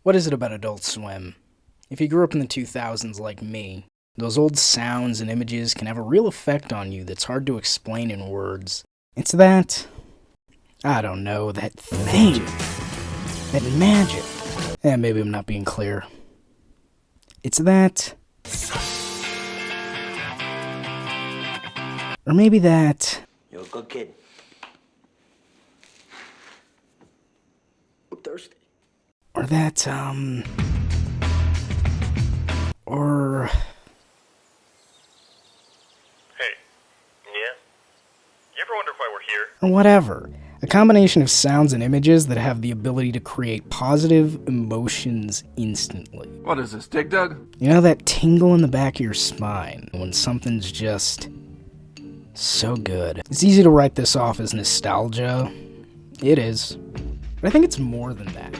What is it about Adult Swim? If you grew up in the 2000s like me, those old sounds and images can have a real effect on you that's hard to explain in words. It's that, I don't know, that thing. That magic. Maybe I'm not being clear. It's that... Or maybe that... You're a good kid. I'm thirsty. Or that, Or... Hey. Yeah? You ever wonder why we're here? Or whatever. A combination of sounds and images that have the ability to create positive emotions instantly. What is this, Dig Dug? You know that tingle in the back of your spine when something's just so good. It's easy to write this off as nostalgia. It is. But I think it's more than that.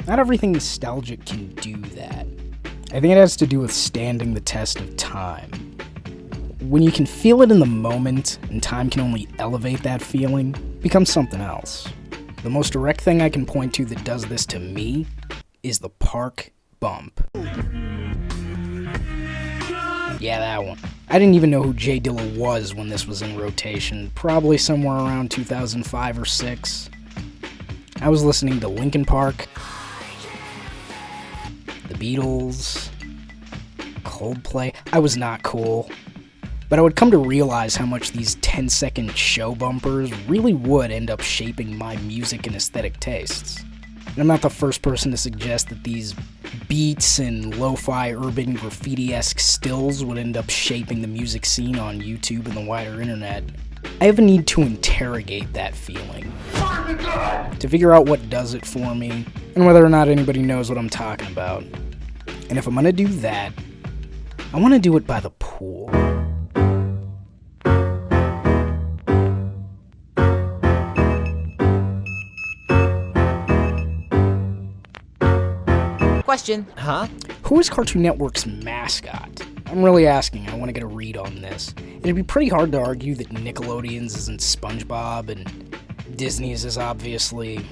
Not everything nostalgic can do that. I think it has to do with standing the test of time. When you can feel it in the moment, and time can only elevate that feeling, it becomes something else. The most direct thing I can point to that does this to me is the park bump. Yeah, that one. I didn't even know who Jay Dilla was when this was in rotation, probably somewhere around 2005 or 6. I was listening to Linkin Park, the Beatles, Coldplay. I was not cool. But I would come to realize how much these 10-second show bumpers really would end up shaping my music and aesthetic tastes. And I'm not the first person to suggest that these beats and lo-fi urban graffiti-esque stills would end up shaping the music scene on YouTube and the wider internet. I have a need to interrogate that feeling, to figure out what does it for me, and whether or not anybody knows what I'm talking about. And if I'm gonna do that, I wanna do it by the pool. Question. Huh? Who is Cartoon Network's mascot? I'm really asking. I want to get a read on this. It'd be pretty hard to argue that Nickelodeon's isn't SpongeBob, and Disney's is obviously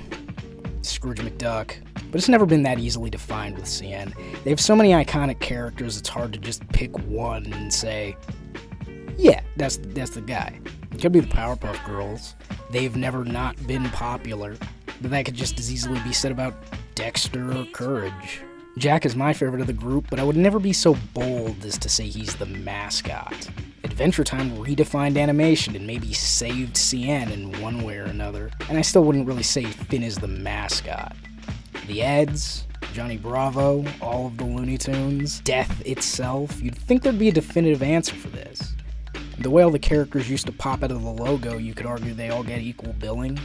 Scrooge McDuck, but it's never been that easily defined with CN. They have so many iconic characters, it's hard to just pick one and say, yeah, that's the guy. It could be the Powerpuff Girls. They've never not been popular, but that could just as easily be said about Dexter or Courage. Jack is my favorite of the group, but I would never be so bold as to say he's the mascot. Adventure Time redefined animation and maybe saved CN in one way or another, and I still wouldn't really say Finn is the mascot. The Eds, Johnny Bravo, all of the Looney Tunes, Death itself, you'd think there'd be a definitive answer for this. The way all the characters used to pop out of the logo, you could argue they all get equal billing.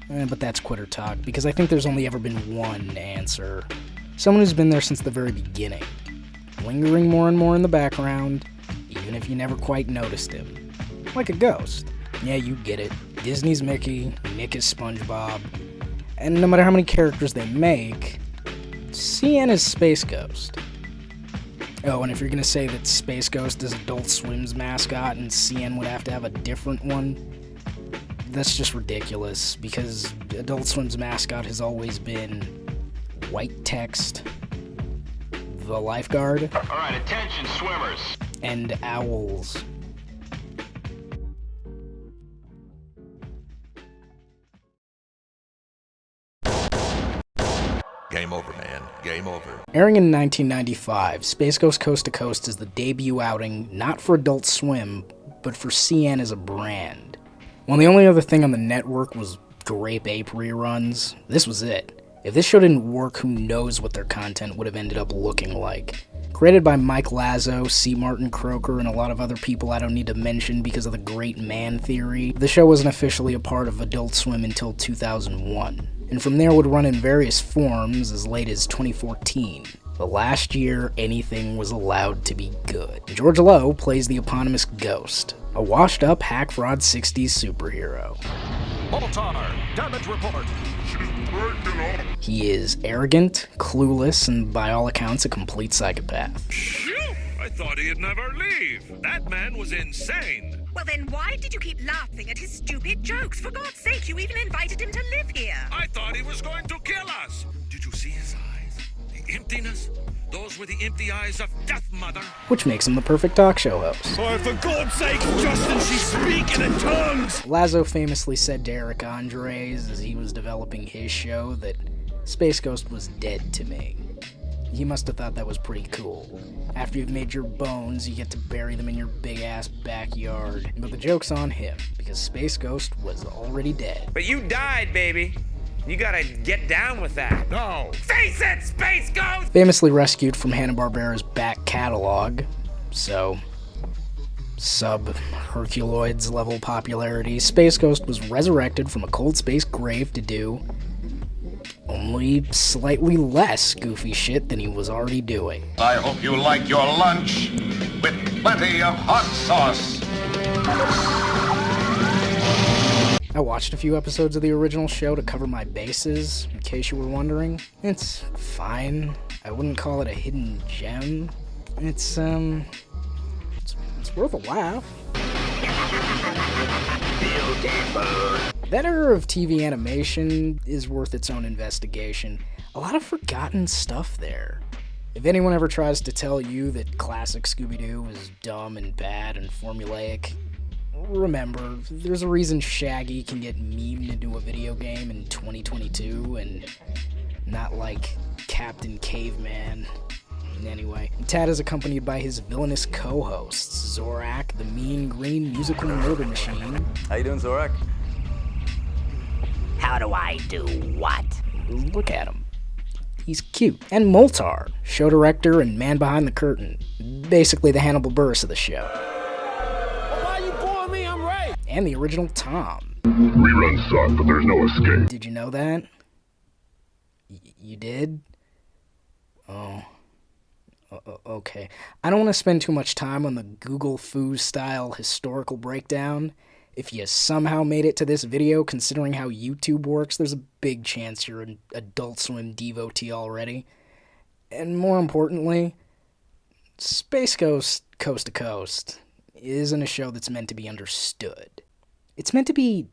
But that's quitter talk, because I think there's only ever been one answer. Someone who's been there since the very beginning, lingering more and more in the background, even if you never quite noticed him. Like a ghost. Yeah, you get it. Disney's Mickey, Nick is SpongeBob, and no matter how many characters they make, CN is Space Ghost. Oh, and if you're gonna say that Space Ghost is Adult Swim's mascot and CN would have to have a different one, that's just ridiculous, because Adult Swim's mascot has always been white text, the lifeguard, Alright, attention swimmers. and owls. Game over, man. Game over. Airing in 1995, Space Ghost Coast to Coast is the debut outing not for Adult Swim, but for CN as a brand. When the only other thing on the network was Grape Ape reruns, this was it. If this show didn't work, who knows what their content would have ended up looking like. Created by Mike Lazo, C. Martin Croker, and a lot of other people I don't need to mention because of the Great Man Theory, the show wasn't officially a part of Adult Swim until 2001, and from there would run in various forms as late as 2014. The last year anything was allowed to be good. George Lowe plays the eponymous Ghost, a washed-up hack fraud 60s superhero. Baltar, damage report. He is arrogant, clueless, and by all accounts a complete psychopath. Phew! I thought he'd never leave. That man was insane. Well then why did you keep laughing at his stupid jokes? For God's sake, you even invited him to live here. I thought he was going to kill us. Did you see his eyes? The emptiness. Those were the empty eyes of Death Mother. which makes him the perfect talk show host. Oh, for God's sake, Justin, she's speaking in tongues! Lazo famously said to Eric Andres as he was developing his show that Space Ghost was dead to me. He must have thought that was pretty cool. After you've made your bones, you get to bury them in your big-ass backyard. But the joke's on him, because Space Ghost was already dead. But you died, baby. You gotta get down with that. No! Face it, Space Ghost! Famously rescued from Hanna-Barbera's back catalog, so sub-Herculoids level popularity, Space Ghost was resurrected from a cold space grave to do only slightly less goofy shit than he was already doing. I hope you like your lunch with plenty of hot sauce. I watched a few episodes of the original show to cover my bases, in case you were wondering. It's fine. I wouldn't call it a hidden gem. It's worth a laugh. That era of TV animation is worth its own investigation. A lot of forgotten stuff there. If anyone ever tries to tell you that classic Scooby-Doo is dumb and bad and formulaic, remember, there's a reason Shaggy can get memed into a video game in 2022 and not like Captain Caveman. Anyway, Tad is accompanied by his villainous co-hosts, Zorak, the mean green musical murder machine. How you doing, Zorak? How do I do what? Look at him. He's cute. And Moltar, show director and man behind the curtain. Basically the Hannibal Buress of the show. Well, why you boring me? I'm right. And the original Tom. Reruns suck, but there's no escape. Did you know that? You did? Oh. Okay. I don't want to spend too much time on the Google Foo-style historical breakdown. If you somehow made it to this video, considering how YouTube works, there's a big chance you're an Adult Swim devotee already. And more importantly, Space Ghost Coast to Coast isn't a show that's meant to be understood. It's meant to be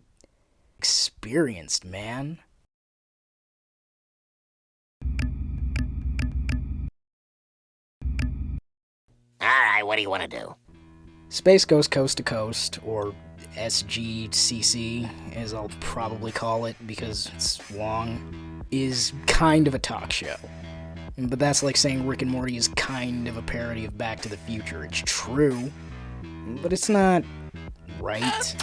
experienced, man. Alright, what do you want to do? Space Ghost Coast to Coast, or SGCC, as I'll probably call it because it's long, is kind of a talk show. But that's like saying Rick and Morty is kind of a parody of Back to the Future. It's true, but it's not right.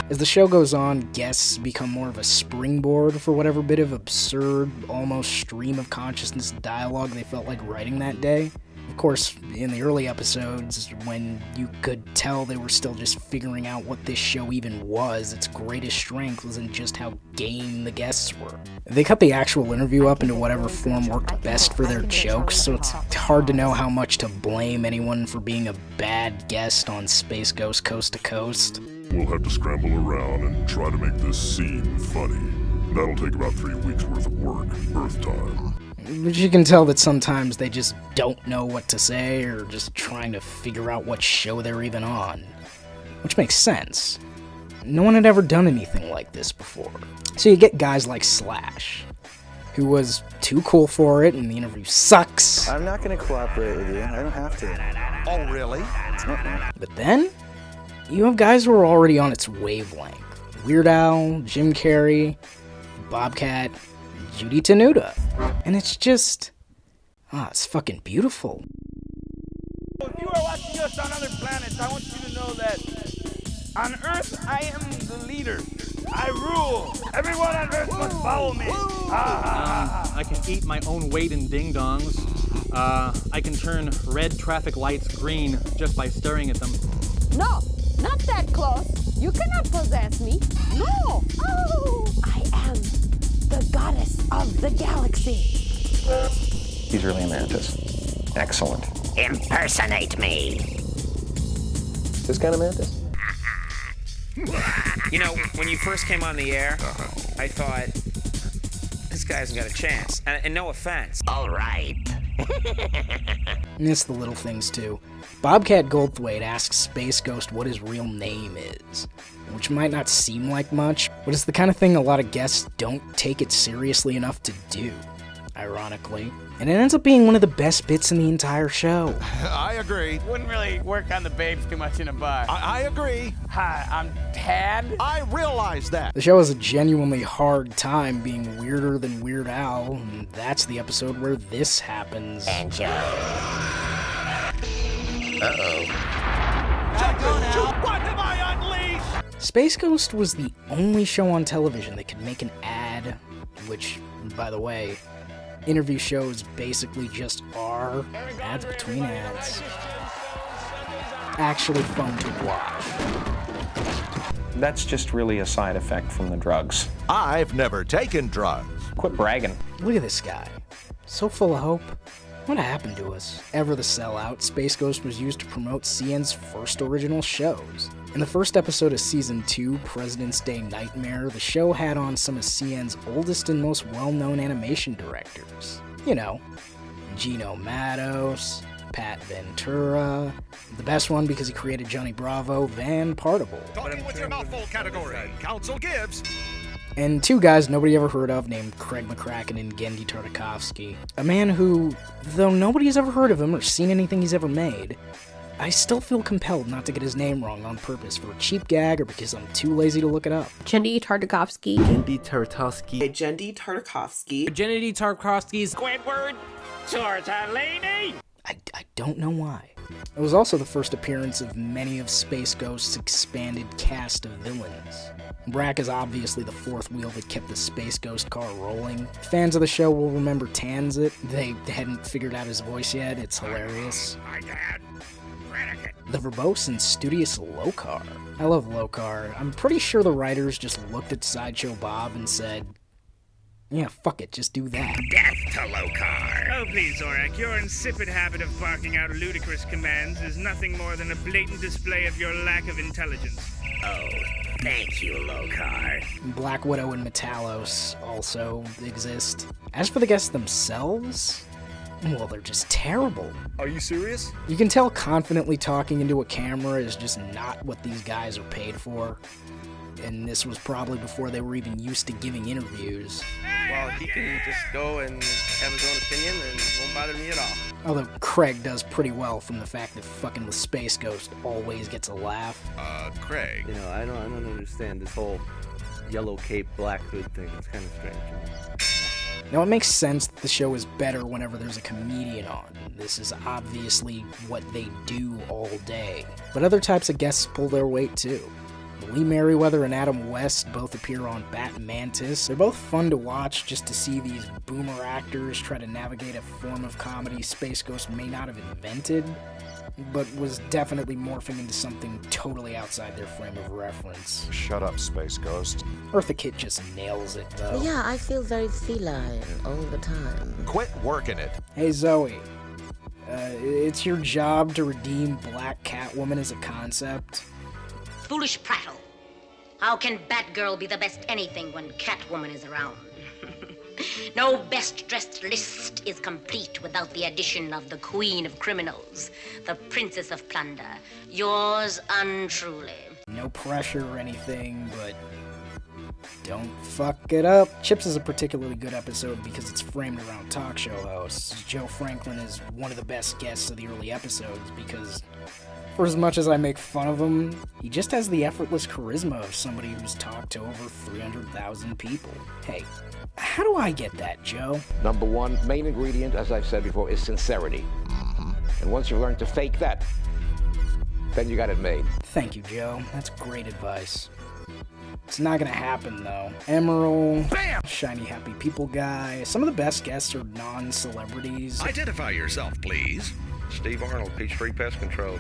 As the show goes on, guests become more of a springboard for whatever bit of absurd, almost stream of consciousness dialogue they felt like writing that day. Of course, in the early episodes, when you could tell they were still just figuring out what this show even was, its greatest strength was in just how game the guests were. They cut the actual interview up into whatever form worked best for their jokes, so it's hard to know how much to blame anyone for being a bad guest on Space Ghost Coast to Coast. We'll have to scramble around and try to make this seem funny. That'll take about 3 weeks worth of work, Earth time. But you can tell that sometimes they just don't know what to say, or just trying to figure out what show they're even on. Which makes sense. No one had ever done anything like this before. So you get guys like Slash, who was too cool for it, and the interview sucks. I'm not gonna cooperate with you. I don't have to. Oh, really? But then, you have guys who are already on its wavelength. Weird Al, Jim Carrey, Bobcat, Judy Tenuta. And it's just... it's fucking beautiful. If you are watching us on other planets, I want you to know that on Earth, I am the leader. I rule. Everyone on Earth must follow me. I can eat my own weight in ding-dongs. I can turn red traffic lights green just by staring at them. No, not that close. You cannot possess me. No. Oh, I am the goddess of the galaxy. He's really a mantis. Excellent. Impersonate me. This kind of mantis? You know, when you first came on the air, I thought, this guy hasn't got a chance. And no offense. All right. And it's the little things, too. Bobcat Goldthwait asks Space Ghost what his real name is, which might not seem like much, but it's the kind of thing a lot of guests don't take it seriously enough to do, ironically. And it ends up being one of the best bits in the entire show. I agree. Wouldn't really work on the babes too much in a bar. I agree. Hi, I'm Tad. I realize that. The show has a genuinely hard time being weirder than Weird Al, and that's the episode where this happens. Enjoy. What have I unleashed? Space Ghost was the only show on television that could make an ad, which, by the way, interview shows basically just are ads between ads. Actually fun to watch. That's just really a side effect from the drugs. I've never taken drugs. Quit bragging. Look at this guy. So full of hope. What happened to us? Ever the sellout, Space Ghost was used to promote CN's first original shows. In the first episode of Season 2, President's Day Nightmare, the show had on some of CN's oldest and most well-known animation directors. You know, Gino Matos, Pat Ventura, the best one because he created Johnny Bravo, Van Partible. Talking with your mouth full category. Counsel gives. And two guys nobody ever heard of named Craig McCracken and Gendy Tartakovsky. A man who, though nobody's ever heard of him or seen anything he's ever made, I still feel compelled not to get his name wrong on purpose for a cheap gag or because I'm too lazy to look it up. Gendy Tartakovsky. Gendy Tartakovsky. Gendy Tartakovsky. Gendy Tartakovsky's Squidward. Tortellini. I don't know why. It was also the first appearance of many of Space Ghost's expanded cast of villains. Brack is obviously the fourth wheel that kept the Space Ghost car rolling. Fans of the show will remember Tanzit. They hadn't figured out his voice yet. It's hilarious. The verbose and studious Lokar. I love Lokar. I'm pretty sure the writers just looked at Sideshow Bob and said, yeah, fuck it, just do that. Death to Lokar. Oh, please, Zorak. Your insipid habit of barking out ludicrous commands is nothing more than a blatant display of your lack of intelligence. Oh, thank you, Lokar. Black Widow and Metalos also exist. As for the guests themselves, well, they're just terrible. Are you serious? You can tell confidently talking into a camera is just not what these guys are paid for. And this was probably before they were even used to giving interviews. Well, he can just go and have his own opinion and it won't bother me at all. Although Craig does pretty well from the fact that fucking the Space Ghost always gets a laugh. Craig. You know, I don't understand this whole yellow cape, black hood thing. It's kind of strange to me. Now, it makes sense that the show is better whenever there's a comedian on. This is obviously what they do all day. But other types of guests pull their weight too. Lee Merriweather and Adam West both appear on Bat Mantis. They're both fun to watch just to see these boomer actors try to navigate a form of comedy Space Ghost may not have invented, but was definitely morphing into something totally outside their frame of reference. Shut up, Space Ghost. Eartha Kitt just nails it, though. Yeah, I feel very feline all the time. Quit working it. Hey, Zoe. It's your job to redeem Black Catwoman as a concept. Foolish prattle. How can Batgirl be the best anything when Catwoman is around? No best-dressed list is complete without the addition of the Queen of Criminals, the Princess of Plunder, yours untruly. No pressure or anything, but don't fuck it up. Chips is a particularly good episode because it's framed around talk show hosts. Joe Franklin is one of the best guests of the early episodes because, for as much as I make fun of him, he just has the effortless charisma of somebody who's talked to over 300,000 people. Hey, how do I get that, Joe? Number one, main ingredient, as I've said before, is sincerity. And once you learn to fake that, then you got it made. Thank you, Joe. That's great advice. It's not gonna happen, though. Emerald, bam! Shiny Happy People guy. Some of the best guests are non-celebrities. Identify yourself, please. Steve Arnold, Peachtree Pest Control.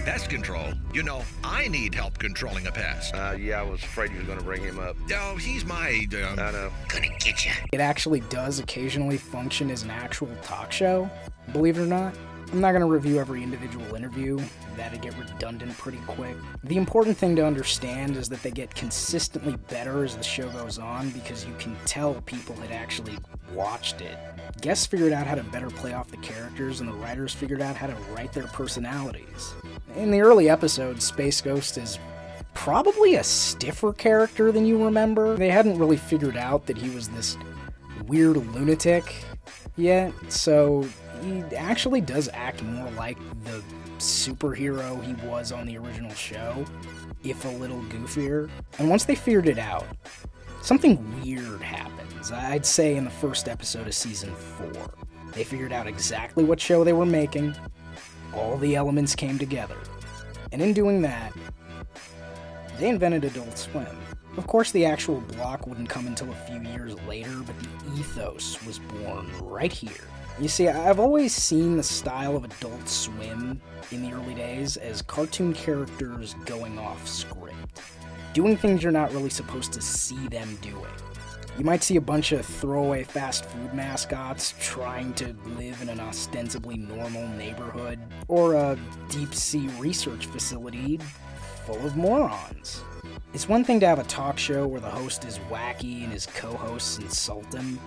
Pest control? You know, I need help controlling a pest. Yeah, I was afraid you were going to bring him up. Oh, he's my... I know. Gonna get you. It actually does occasionally function as an actual talk show, believe it or not. I'm not going to review every individual interview. That'd get redundant pretty quick. The important thing to understand is that they get consistently better as the show goes on because you can tell people had actually watched it. Guests figured out how to better play off the characters, and the writers figured out how to write their personalities. In the early episodes, Space Ghost is probably a stiffer character than you remember. They hadn't really figured out that he was this weird lunatic yet, so he actually does act more like the superhero he was on the original show, if a little goofier. And once they figured it out, something weird happens, I'd say in the first episode of Season 4. They figured out exactly what show they were making, all the elements came together, and in doing that, they invented Adult Swim. Of course, the actual block wouldn't come until a few years later, but the ethos was born right here. You see, I've always seen the style of Adult Swim in the early days as cartoon characters going off script, doing things you're not really supposed to see them doing. You might see a bunch of throwaway fast food mascots trying to live in an ostensibly normal neighborhood, or a deep-sea research facility full of morons. It's one thing to have a talk show where the host is wacky and his co-hosts insult him,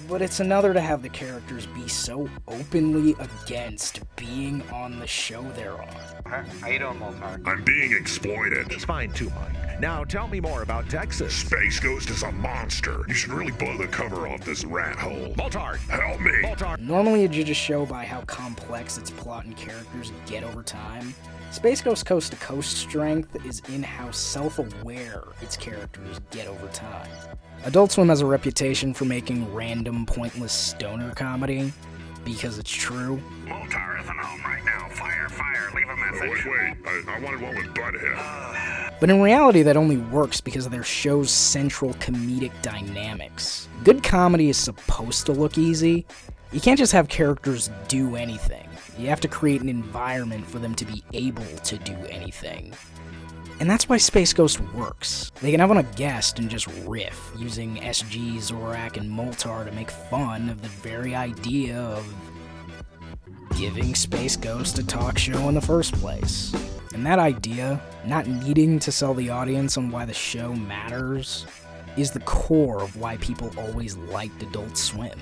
but it's another to have the characters be so openly against being on the show they're on. How you doing, Moltar? I'm being exploited. He's fine too, Mike. Now tell me more about Texas. Space Ghost is a monster. You should really blow the cover off this rat hole. Moltar, help me! Moltar. Normally you judge a show by how complex its plot and characters get over time. Space Ghost Coast to Coast strength is in how self-aware its characters get over time. Adult Swim has a reputation for making random, pointless stoner comedy, because it's true. Moltar isn't home right now. Fire, leave a message. Wait, I wanted one with Butthead. But in reality, that only works because of their show's central comedic dynamics. Good comedy is supposed to look easy. You can't just have characters do anything. You have to create an environment for them to be able to do anything. And that's why Space Ghost works. They can have on a guest and just riff, using SG, Zorak, and Moltar to make fun of the very idea of giving Space Ghost a talk show in the first place. And that idea, not needing to sell the audience on why the show matters, is the core of why people always liked Adult Swim.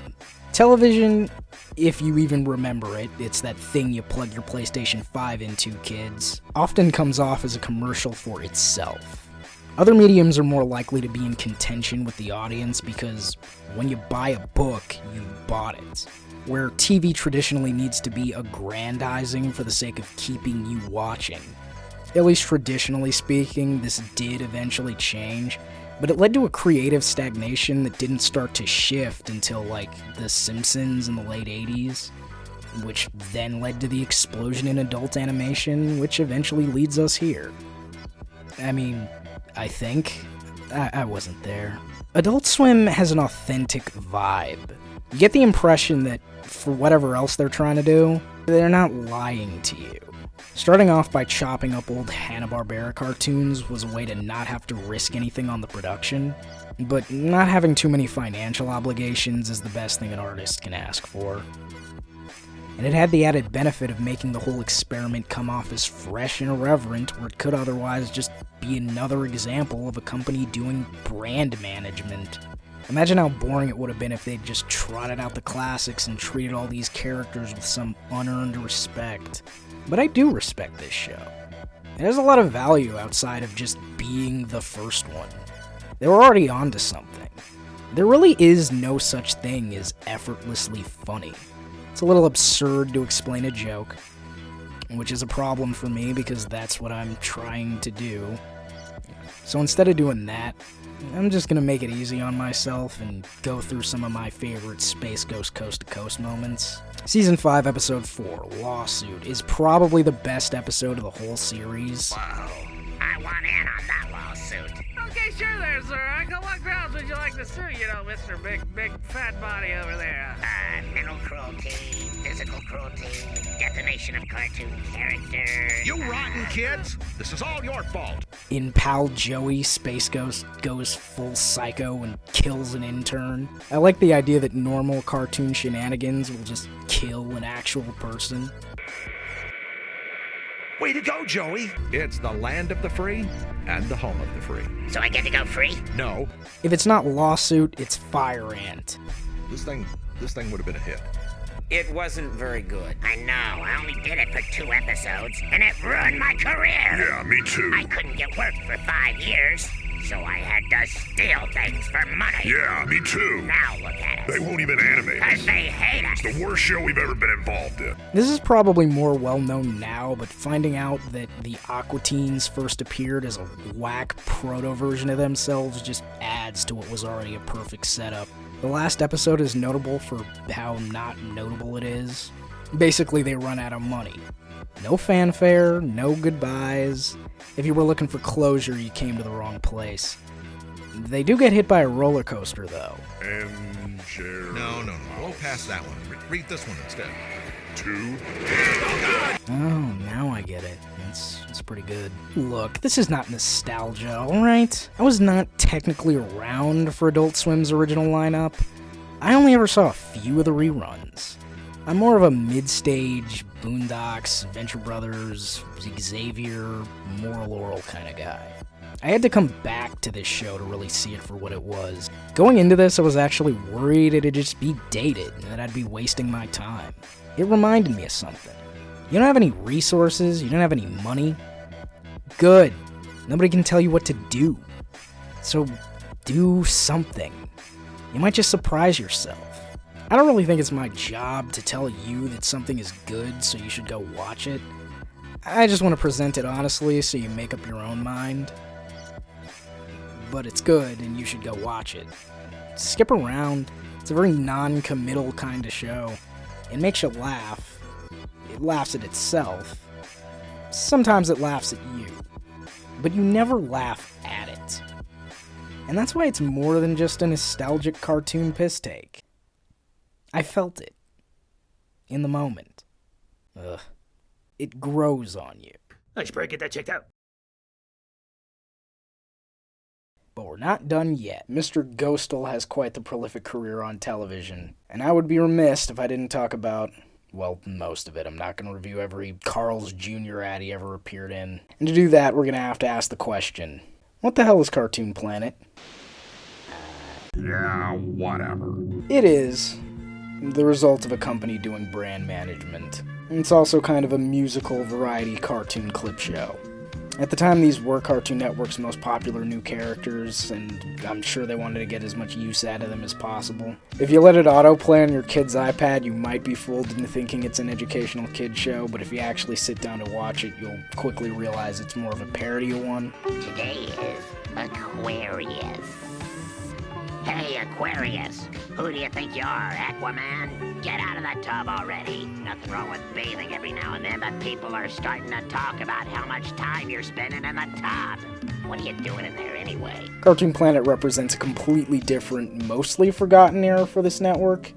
Television, if you even remember it, it's that thing you plug your PlayStation 5 into, kids, often comes off as a commercial for itself. Other mediums are more likely to be in contention with the audience because when you buy a book, you bought it. Where TV traditionally needs to be aggrandizing for the sake of keeping you watching. At least traditionally speaking, this did eventually change, but it led to a creative stagnation that didn't start to shift until, like, The Simpsons in the late 80s, which then led to the explosion in adult animation, which eventually leads us here. I mean, I think. I wasn't there. Adult Swim has an authentic vibe. You get the impression that, for whatever else they're trying to do, they're not lying to you. Starting off by chopping up old Hanna-Barbera cartoons was a way to not have to risk anything on the production, but not having too many financial obligations is the best thing an artist can ask for. And it had the added benefit of making the whole experiment come off as fresh and irreverent, where it could otherwise just be another example of a company doing brand management. Imagine how boring it would have been if they'd just trotted out the classics and treated all these characters with some unearned respect. But I do respect this show. It has a lot of value outside of just being the first one. They were already onto something. There really is no such thing as effortlessly funny. It's a little absurd to explain a joke, which is a problem for me because that's what I'm trying to do. So instead of doing that, I'm just gonna make it easy on myself and go through some of my favorite Space Ghost Coast to Coast moments. Season 5, Episode 4, Lawsuit, is probably the best episode of the whole series. Whoa, I want in on that lawsuit. Okay, sure there, sir. On what grounds would you like to sue, Mr. Big fat body over there? Mental cruelty, physical cruelty, defamation of cartoon characters. You rotten kids! This is all your fault. In Pal Joey, Space Ghost goes full psycho and kills an intern. I like the idea that normal cartoon shenanigans will just kill an actual person. Way to go, Joey! It's the land of the free and the home of the free. So I get to go free? No. If it's not Lawsuit, it's Fire Ant. This thing would have been a hit. It wasn't very good. I know. I only did it for 2 episodes, and it ruined my career. Yeah, me too. I couldn't get work for 5 years. So I had to steal things for money. Yeah, me too. Now look at us. They won't even animate Because us. they hate us. It's the worst show we've ever been involved in. This is probably more well-known now, but finding out that the Aqua Teens first appeared as a whack proto-version of themselves just adds to what was already a perfect setup. The last episode is notable for how not notable it is. Basically, they run out of money. No fanfare, no goodbyes. If you were looking for closure, you came to the wrong place. They do get hit by a roller coaster, though. No. We'll pass that one. Read this one instead. 2. Oh, now I get it. It's pretty good. Look, this is not nostalgia, alright? I was not technically around for Adult Swim's original lineup. I only ever saw a few of the reruns. I'm more of a mid-stage, Boondocks, Venture Brothers, Xavier, Moral Oral kind of guy. I had to come back to this show to really see it for what it was. Going into this, I was actually worried it'd just be dated and that I'd be wasting my time. It reminded me of something. You don't have any resources, you don't have any money. Good. Nobody can tell you what to do. So, do something. You might just surprise yourself. I don't really think it's my job to tell you that something is good, so you should go watch it. I just want to present it honestly, so you make up your own mind. But it's good, and you should go watch it. Skip around. It's a very non-committal kind of show. It makes you laugh. It laughs at itself. Sometimes it laughs at you. But you never laugh at it. And that's why it's more than just a nostalgic cartoon piss take. I felt it. In the moment. Ugh. It grows on you. I should probably get that checked out. But we're not done yet. Mr. Ghostal has quite the prolific career on television, and I would be remiss if I didn't talk about, well, most of it. I'm not going to review every Carl's Jr. ad he ever appeared in. And to do that, we're going to have to ask the question, what the hell is Cartoon Planet? Yeah, whatever. It is the result of a company doing brand management. It's also kind of a musical variety cartoon clip show. At the time, these were Cartoon Network's most popular new characters, and I'm sure they wanted to get as much use out of them as possible. If you let it autoplay on your kid's iPad, you might be fooled into thinking it's an educational kid show, but if you actually sit down to watch it, you'll quickly realize it's more of a parody of one. Today is Aquarius. Hey, Aquarius, who do you think you are, Aquaman? Get out of the tub already. Nothing wrong with bathing every now and then, but people are starting to talk about how much time you're spending in the tub. What are you doing in there anyway? Cartoon Planet represents a completely different, mostly forgotten era for this network.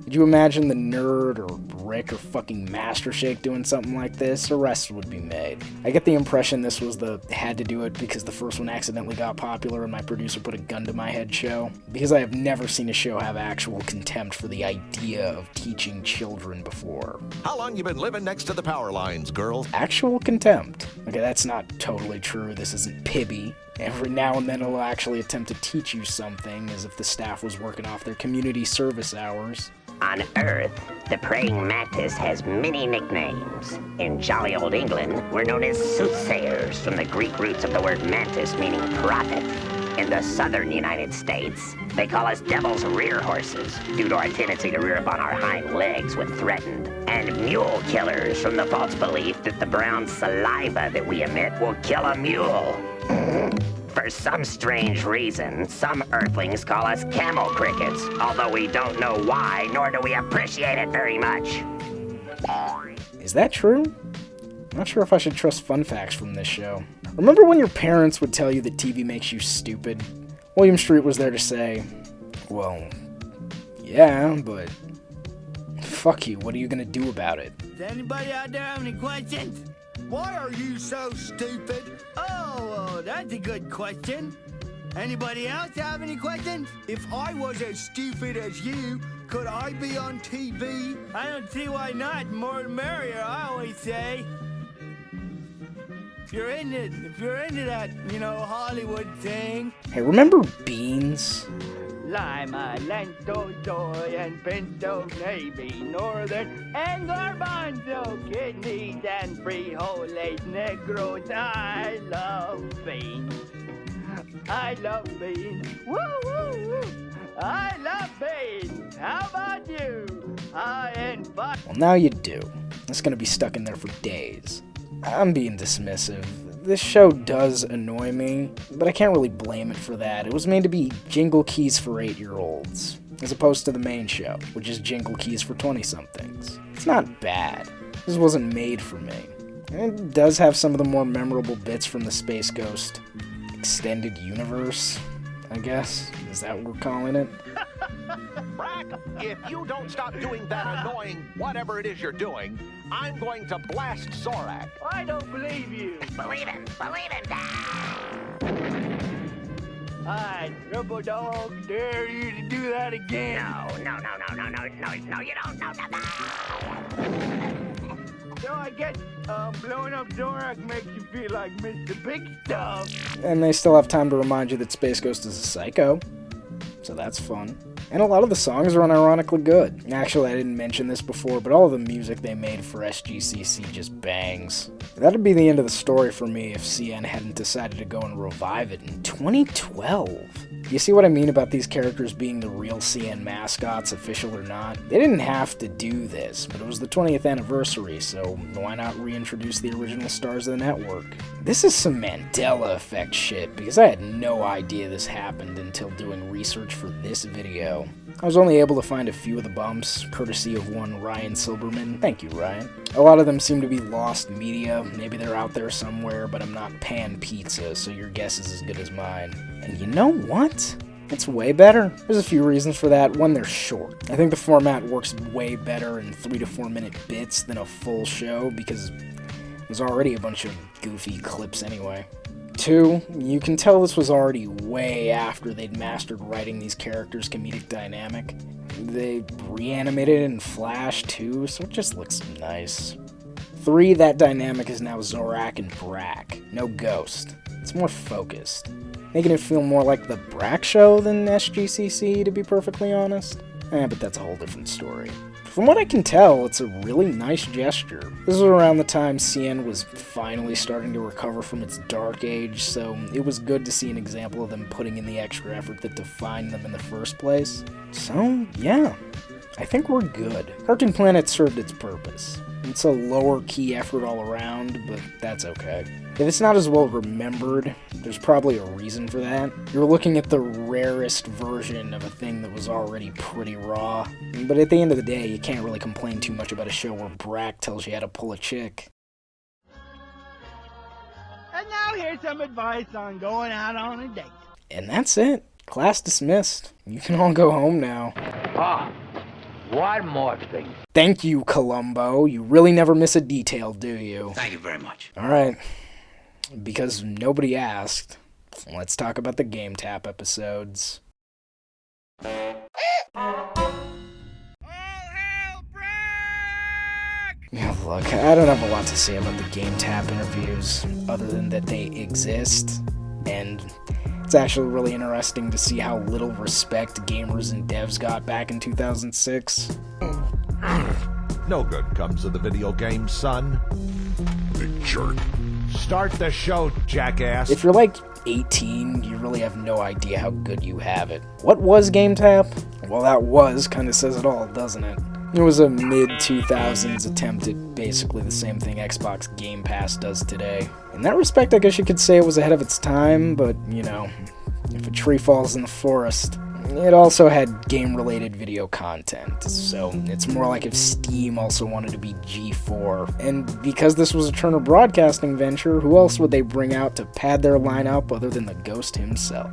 Could you imagine the Nerd or Rick or fucking Master Shake doing something like this? Arrests would be made. I get the impression this was the had to do it because the first one accidentally got popular and my producer put a gun to my head show. Because I have never seen a show have actual contempt for the idea of teaching children before. How long you been living next to the power lines, girl? Actual contempt. Okay, that's not totally true. This isn't Pibby. Every now and then it'll actually attempt to teach you something, as if the staff was working off their community service hours. On Earth, the praying mantis has many nicknames. In jolly old England, we're known as soothsayers, from the Greek roots of the word mantis, meaning prophet. In the southern United States, they call us devil's rear horses, due to our tendency to rear up on our hind legs when threatened. And mule killers, from the false belief that the brown saliva that we emit will kill a mule. For some strange reason, some Earthlings call us camel crickets, although we don't know why, nor do we appreciate it very much. Is that true? Not sure if I should trust fun facts from this show. Remember when your parents would tell you that TV makes you stupid? William Street was there to say, well, yeah, but fuck you, what are you gonna do about it? Does anybody out there have any questions? Why are you so stupid? Oh, that's a good question. Anybody else have any questions? If I was as stupid as you, could I be on TV? I don't see why not. More the merrier, I always say. If you're into that, Hollywood thing. Hey, remember Beans? Lima, Lento, Joy, and Pinto, Navy, Northern, and Garbanzo, kidneys, and frijoles negros. I love beans. I love beans. Woo, woo, woo. I love beans. How about you? Well, now you do. It's gonna be stuck in there for days. I'm being dismissive. This show does annoy me, but I can't really blame it for that. It was made to be Jingle Keys for 8-year-olds, as opposed to the main show, which is Jingle Keys for 20-somethings. It's not bad. This wasn't made for me. It does have some of the more memorable bits from the Space Ghost extended universe, I guess. Is that what we're calling it? Brack, if you don't stop doing that annoying whatever it is you're doing, I'm going to blast Zorak. I don't believe you. Believe him. Believe him. I, Triple Dog, dare you to do that again. No, you don't. No. So I guess blowing up Zorak makes you feel like Mr. Big Stuff. And they still have time to remind you that Space Ghost is a psycho, so that's fun. And a lot of the songs are unironically good. Actually, I didn't mention this before, but all of the music they made for SGCC just bangs. That'd be the end of the story for me if CN hadn't decided to go and revive it in 2012. You see what I mean about these characters being the real CN mascots, official or not? They didn't have to do this, but it was the 20th anniversary, so why not reintroduce the original stars of the network? This is some Mandela effect shit, because I had no idea this happened until doing research for this video. I was only able to find a few of the bumps, courtesy of one Ryan Silberman. Thank you, Ryan. A lot of them seem to be lost media. Maybe they're out there somewhere, but I'm not pan pizza, so your guess is as good as mine. And you know what? It's way better. There's a few reasons for that. One, they're short. I think the format works way better in 3 to 4 minute bits than a full show, because there's already a bunch of goofy clips anyway. 2, you can tell this was already way after they'd mastered writing these characters' comedic dynamic. They reanimated it in Flash too, so it just looks nice. 3, that dynamic is now Zorak and Brack, no Ghost. It's more focused, making it feel more like the Brack show than SGCC, to be perfectly honest. But that's a whole different story. From what I can tell, it's a really nice gesture. This was around the time CN was finally starting to recover from its dark age, so it was good to see an example of them putting in the extra effort that defined them in the first place. So, yeah, I think we're good. Cartoon Planet served its purpose. It's a lower key effort all around, but that's okay. If it's not as well remembered, there's probably a reason for that. You're looking at the rarest version of a thing that was already pretty raw. But at the end of the day, you can't really complain too much about a show where Brack tells you how to pull a chick. And now here's some advice on going out on a date. And that's it. Class dismissed. You can all go home now. One more thing. Thank you, Columbo. You really never miss a detail, do you? Thank you very much. Alright. Because nobody asked, let's talk about the Game Tap episodes. Yeah, look, I don't have a lot to say about the Game Tap interviews, other than that they exist, and it's actually really interesting to see how little respect gamers and devs got back in 2006. No good comes of the video game, son. Big jerk. Start the show, jackass. If you're like 18, you really have no idea how good you have it. What was Game Tap? Well, that was kind of says it all, doesn't it? It was a mid-2000s attempt at basically the same thing Xbox Game Pass does today. In that respect, I guess you could say it was ahead of its time, but, you know, if a tree falls in the forest. It also had game-related video content, so it's more like if Steam also wanted to be G4. And because this was a Turner Broadcasting venture, who else would they bring out to pad their lineup other than the Ghost himself?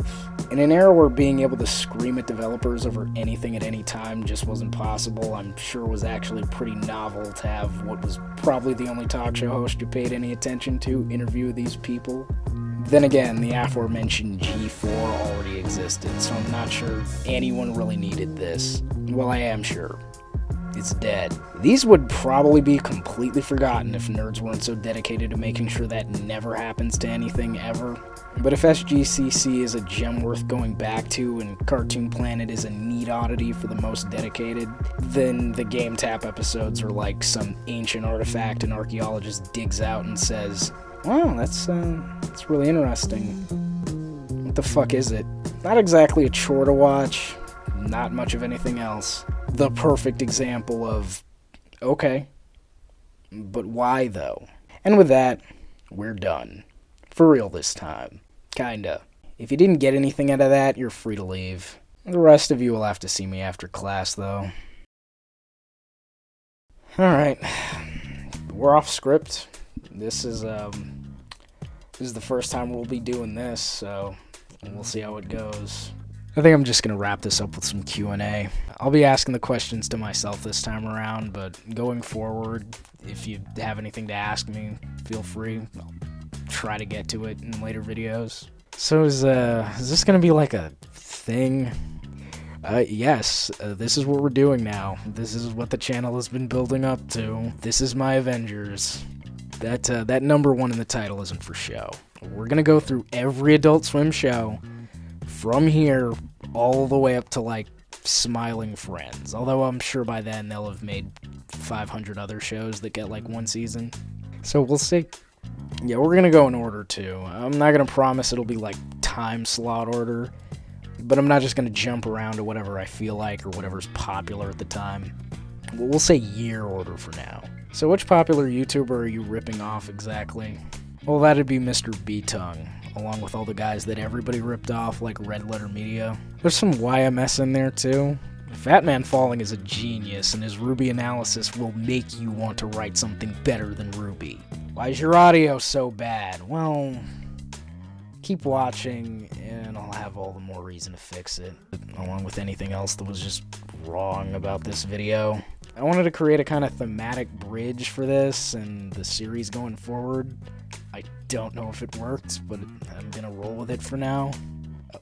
In an era where being able to scream at developers over anything at any time just wasn't possible, I'm sure it was actually pretty novel to have what was probably the only talk show host you paid any attention to interview these people. Then again, the aforementioned G4 already existed, so I'm not sure anyone really needed this. Well, I am sure. It's dead. These would probably be completely forgotten if nerds weren't so dedicated to making sure that never happens to anything ever. But if SGCC is a gem worth going back to and Cartoon Planet is a neat oddity for the most dedicated, then the Game Tap episodes are like some ancient artifact an archaeologist digs out and says, "Wow, that's really interesting. the fuck is it? Not exactly a chore to watch, not much of anything else. The perfect example of, okay, but why though? And with that, we're done. For real this time. Kinda. If you didn't get anything out of that, you're free to leave. The rest of you will have to see me after class, though. Alright. We're off script. This is the first time we'll be doing this, so we'll see how it goes. I think I'm just going to wrap this up with some Q&A. I'll be asking the questions to myself this time around, but going forward, if you have anything to ask me, feel free. I'll try to get to it in later videos. So is this going to be like a thing? Yes, this is what we're doing now. This is what the channel has been building up to. This is my Avengers. That number 1 in the title isn't for show. We're going to go through every Adult Swim show from here all the way up to, like, Smiling Friends. Although I'm sure by then they'll have made 500 other shows that get, like, 1 season. So we'll see. Yeah, we're going to go in order, too. I'm not going to promise it'll be, like, time slot order. But I'm not just going to jump around to whatever I feel like or whatever's popular at the time. We'll say year order for now. So which popular YouTuber are you ripping off exactly? Well, that'd be Mr. B-Tongue, along with all the guys that everybody ripped off, like Red Letter Media. There's some YMS in there, too. Fat Man Falling is a genius, and his Ruby analysis will make you want to write something better than Ruby. Why is your audio so bad? Well, keep watching, and I'll have all the more reason to fix it, along with anything else that was just wrong about this video. I wanted to create a kind of thematic bridge for this and the series going forward. I don't know if it worked, but I'm gonna roll with it for now.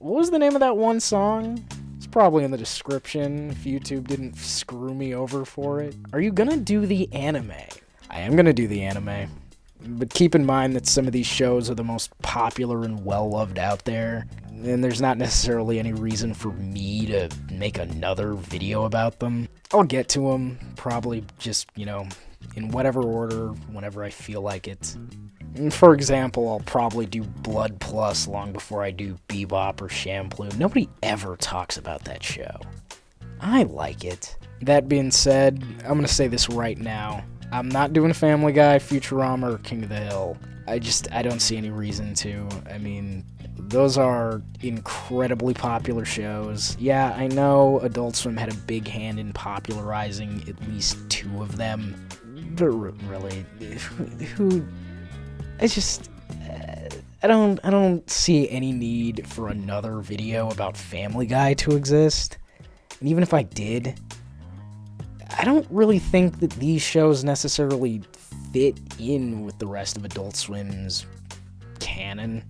What was the name of that one song? It's probably in the description if YouTube didn't screw me over for it. Are you gonna do the anime? I am gonna do the anime. But keep in mind that some of these shows are the most popular and well-loved out there, and there's not necessarily any reason for me to make another video about them. I'll get to them, probably just, you know, in whatever order, whenever I feel like it. For example, I'll probably do Blood Plus long before I do Bebop or Shampoo. Nobody ever talks about that show. I like it. That being said, I'm gonna say this right now. I'm not doing Family Guy, Futurama, or King of the Hill. I don't see any reason to. I mean, those are incredibly popular shows. Yeah, I know Adult Swim had a big hand in popularizing at least 2 of them. But really, who... It's just... I don't see any need for another video about Family Guy to exist. And even if I did, I don't really think that these shows necessarily fit in with the rest of Adult Swim's canon.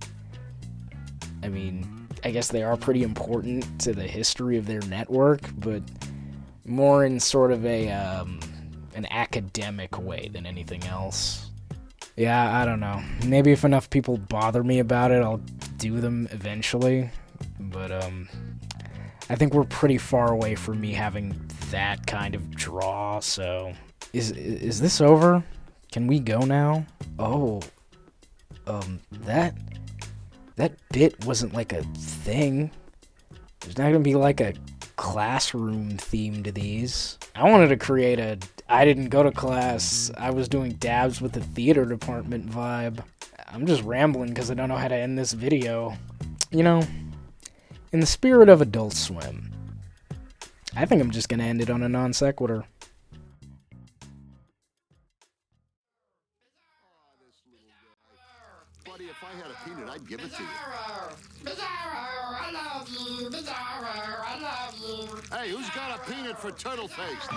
I mean, I guess they are pretty important to the history of their network, but more in sort of a an academic way than anything else. Yeah, I don't know. Maybe if enough people bother me about it, I'll do them eventually. But I think we're pretty far away from me having that kind of draw, so... Is this over? Can we go now? Oh. That bit wasn't like a thing. There's not gonna be like a classroom theme to these. I wanted to create a I didn't go to class, I was doing dabs with the theater department vibe. I'm just rambling because I don't know how to end this video. You know, in the spirit of Adult Swim, I think I'm just gonna end it on a non sequitur. Buddy, if I had a peanut, I'd give it to you. Bizarro, I love you. Bizarro, I love you. Hey, who's got a peanut for Turtle Face?